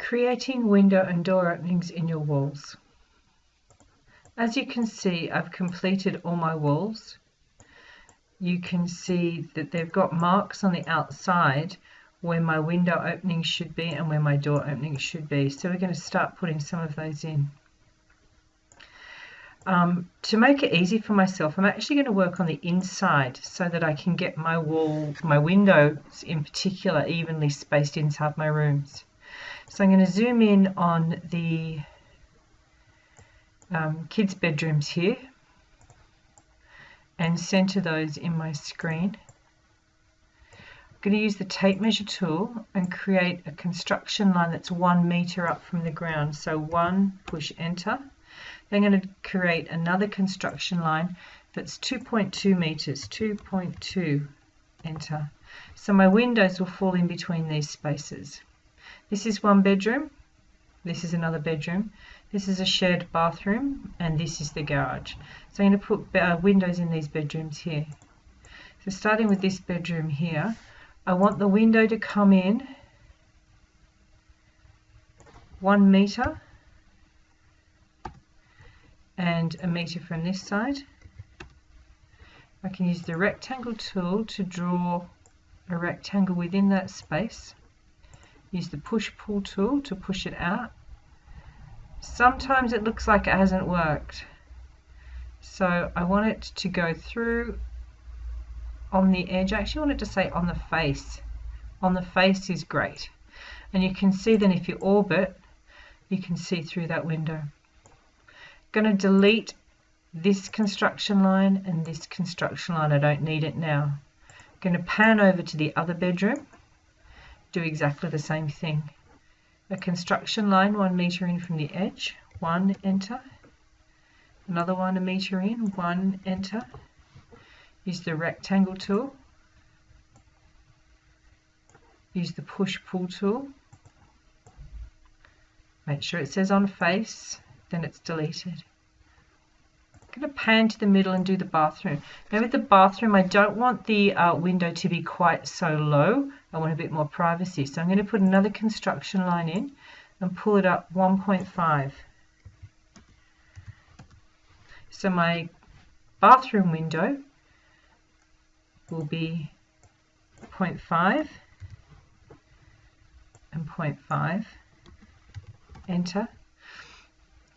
creating window and door openings in your walls. As you can see, I've completed all my walls. You can see that they've got marks on the outside where my window openings should be and where my door openings should be. So we're going to start putting some of those in. To make it easy for myself, I'm actually going to work on the inside so that I can get my windows in particular, evenly spaced inside my rooms. So I'm going to zoom in on the kids' bedrooms here and center those in my screen. I'm going to use the tape measure tool and create a construction line that's 1 meter up from the ground. So 1, push enter. Then I'm going to create another construction line that's 2.2 meters, 2.2, enter. So my windows will fall in between these spaces. This is one bedroom, this is another bedroom, this is a shared bathroom, and this is the garage. So I'm going to put windows in these bedrooms here. So starting with this bedroom here, I want the window to come in 1 meter and 1 meter from this side. I can use the rectangle tool to draw a rectangle within that space. Use the push-pull tool to push it out. Sometimes it looks like it hasn't worked. So I want it to go through on the edge. I actually want it to say on the face. On the face is great. And you can see then if you orbit, you can see through that window. Going to delete this construction line and this construction line. I don't need it now. Going to pan over to the other bedroom, do exactly the same thing. A construction line 1 meter in from the edge, 1, enter. Another one 1 meter in, 1, enter. Use the rectangle tool. Use the push-pull tool. Make sure it says on face, then it's deleted. I'm going to pan to the middle and do the bathroom. Now with the bathroom, I don't want the window to be quite so low. I want a bit more privacy. So I'm going to put another construction line in and pull it up 1.5. So my bathroom window will be 0.5 and 0.5. Enter.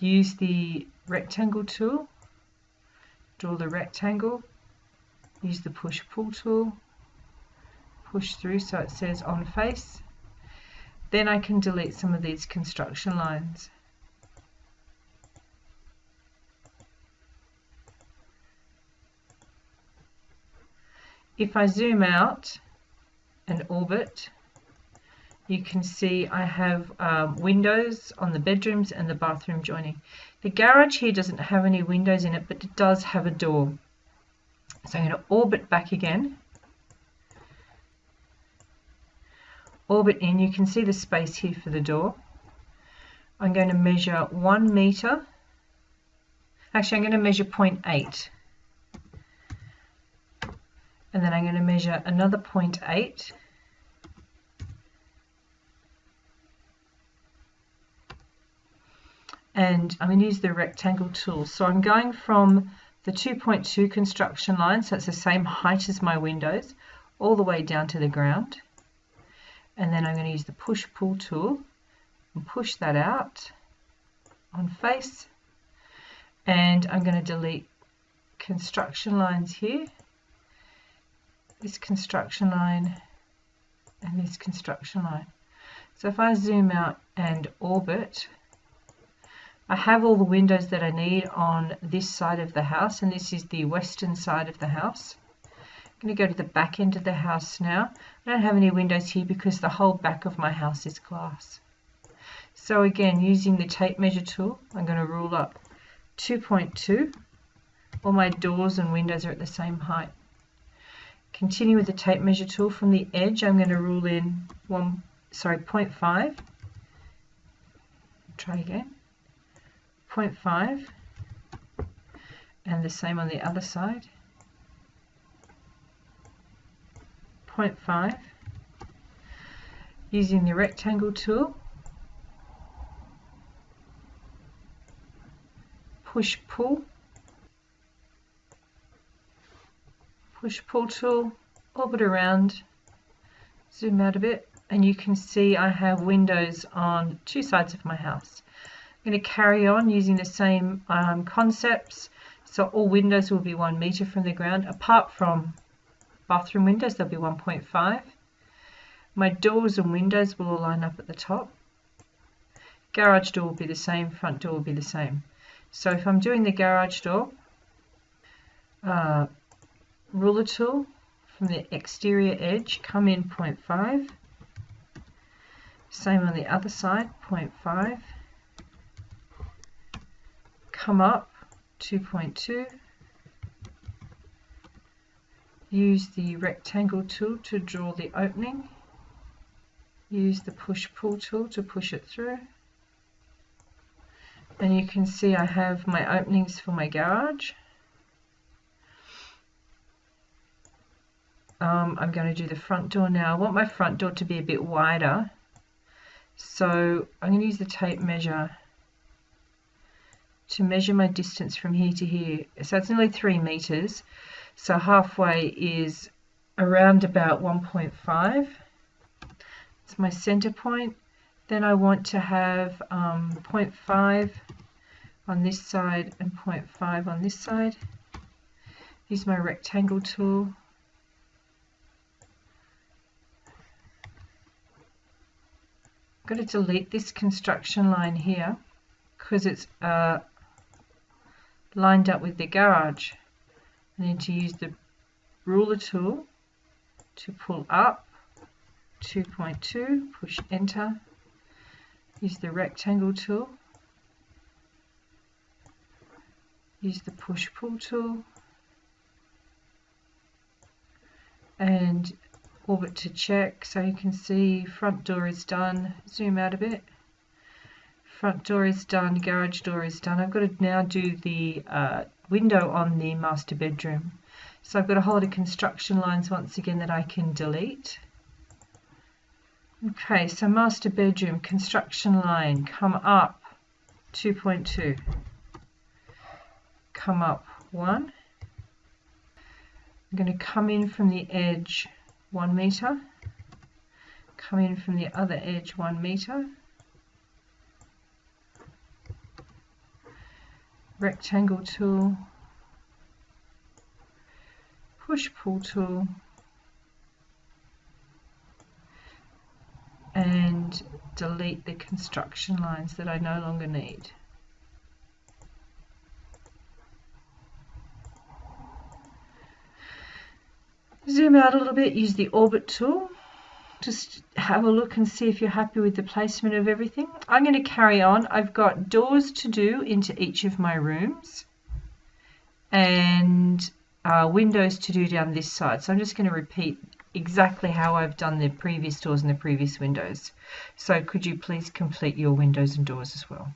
Use the rectangle tool, draw the rectangle, use the push-pull tool, push through so it says on face. Then I can delete some of these construction lines. If I zoom out and orbit, you can see I have windows on the bedrooms and the bathroom joining. The garage here doesn't have any windows in it, but it does have a door. So I'm going to orbit back again. Orbit in, you can see the space here for the door. I'm going to measure 1 meter. Actually, I'm going to measure 0.8. And then I'm going to measure another 0.8. And I'm going to use the rectangle tool. So I'm going from the 2.2 construction line, so it's the same height as my windows, all the way down to the ground. And then I'm going to use the push-pull tool and push that out on face. And I'm going to delete construction lines here, this construction line, and this construction line. So if I zoom out and orbit, I have all the windows that I need on this side of the house, and this is the western side of the house. I'm going to go to the back end of the house now. I don't have any windows here because the whole back of my house is glass. So again, using the tape measure tool, I'm going to rule up 2.2. All my doors and windows are at the same height. Continue with the tape measure tool. From the edge, I'm going to rule in 0.5. Try again. 0.5, and the same on the other side. 0.5. Using the rectangle tool, push-pull tool, orbit around, zoom out a bit, and you can see I have windows on two sides of my house. I'm going to carry on using the same concepts, so all windows will be 1 meter from the ground, apart from bathroom windows, they'll be 1.5. My doors and windows will all line up at the top. Garage door will be the same, front door will be the same. So if I'm doing the garage door, ruler tool from the exterior edge, come in 0.5. Same on the other side, 0.5. Come up 2.2. Use the rectangle tool to draw the opening. Use the push-pull tool to push it through. And you can see I have my openings for my garage. I'm going to do the front door now. I want my front door to be a bit wider, so I'm going to use the tape measure to measure my distance from here to here. So it's nearly 3 meters, so halfway is around about 1.5. It's my center point. Then I want to have 0.5 on this side and 0.5 on this side. Use my rectangle tool. I'm going to delete this construction line here because it's lined up with the garage. I need to use the ruler tool to pull up 2.2, push enter, use the rectangle tool, use the push-pull tool, and orbit to check. So you can see front door is done. Zoom out a bit. Front door is done, garage door is done. I've got to now do the window on the master bedroom. So I've got a whole lot of construction lines once again that I can delete. Okay, so master bedroom, construction line, come up 2.2, come up 1. I'm going to come in from the edge 1 meter, come in from the other edge 1 meter, rectangle tool, push-pull tool, and delete the construction lines that I no longer need. Zoom out a little bit, use the orbit tool, just have a look and see if you're happy with the placement of everything. I'm going to carry on. I've got doors to do into each of my rooms and windows to do down this side. So I'm just going to repeat exactly how I've done the previous doors and the previous windows. So could you please complete your windows and doors as well?